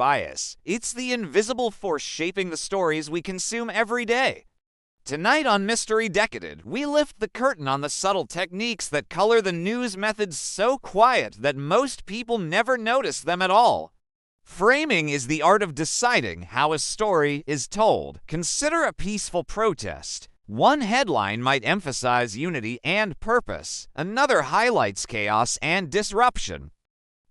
bias. It's the invisible force shaping the stories we consume every day. Tonight on Mystery Decoded, we lift the curtain on the subtle techniques that color the news methods so quiet that most people never notice them at all. Framing is the art of deciding how a story is told. Consider a peaceful protest. One headline might emphasize unity and purpose. Another highlights chaos and disruption.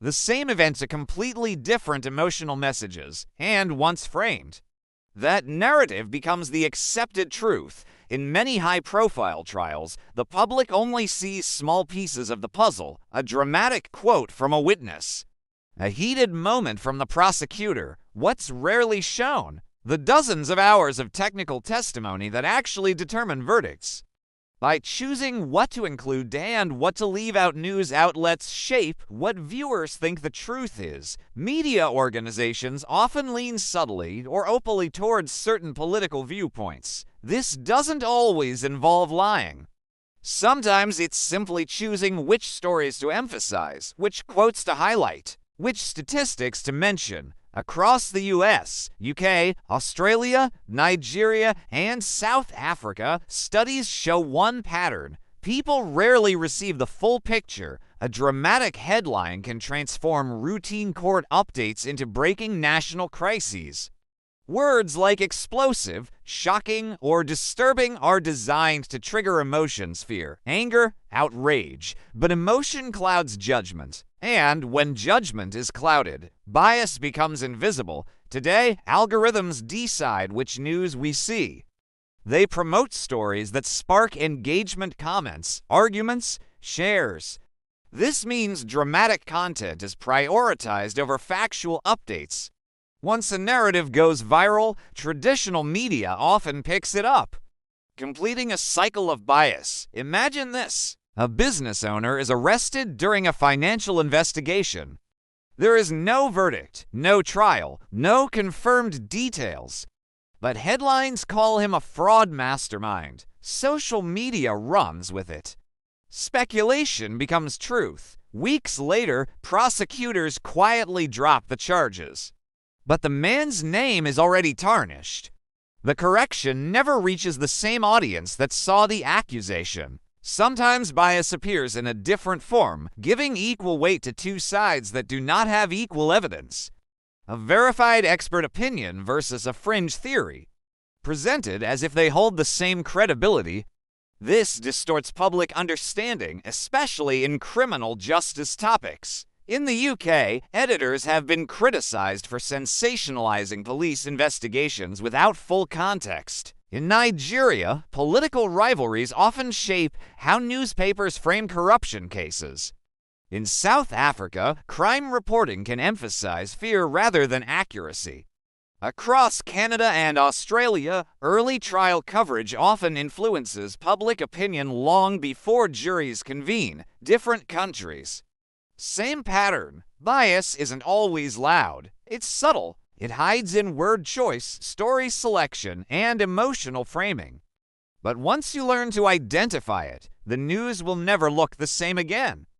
The same event's a completely different emotional messages, and once framed, that narrative becomes the accepted truth. In many high-profile trials, the public only sees small pieces of the puzzle, a dramatic quote from a witness, a heated moment from the prosecutor. What's rarely shown? The dozens of hours of technical testimony that actually determine verdicts. By choosing what to include and what to leave out, news outlets shape what viewers think the truth is. Media organizations often lean subtly or openly towards certain political viewpoints. This doesn't always involve lying. Sometimes it's simply choosing which stories to emphasize, which quotes to highlight, which statistics to mention. Across the US, UK, Australia, Nigeria, and South Africa, studies show one pattern. People rarely receive the full picture. A dramatic headline can transform routine court updates into breaking national crises. Words like explosive, shocking, or disturbing are designed to trigger emotions: fear, anger, outrage. But emotion clouds judgment. And when judgment is clouded, bias becomes invisible. Today, algorithms decide which news we see. They promote stories that spark engagement, comments, arguments, shares. This means dramatic content is prioritized over factual updates. Once a narrative goes viral, traditional media often picks it up, completing a cycle of bias. Imagine this. A business owner is arrested during a financial investigation. There is no verdict, no trial, no confirmed details. But headlines call him a fraud mastermind. Social media runs with it. Speculation becomes truth. Weeks later, prosecutors quietly drop the charges. But the man's name is already tarnished. The correction never reaches the same audience that saw the accusation. Sometimes bias appears in a different form, giving equal weight to two sides that do not have equal evidence. A verified expert opinion versus a fringe theory, presented as if they hold the same credibility. This distorts public understanding, especially in criminal justice topics. In the UK, editors have been criticized for sensationalizing police investigations without full context. In Nigeria, political rivalries often shape how newspapers frame corruption cases. In South Africa, crime reporting can emphasize fear rather than accuracy. Across Canada and Australia, early trial coverage often influences public opinion long before juries convene. Different countries, same pattern. Bias isn't always loud. It's subtle. It hides in word choice, story selection, and emotional framing. But once you learn to identify it, the news will never look the same again.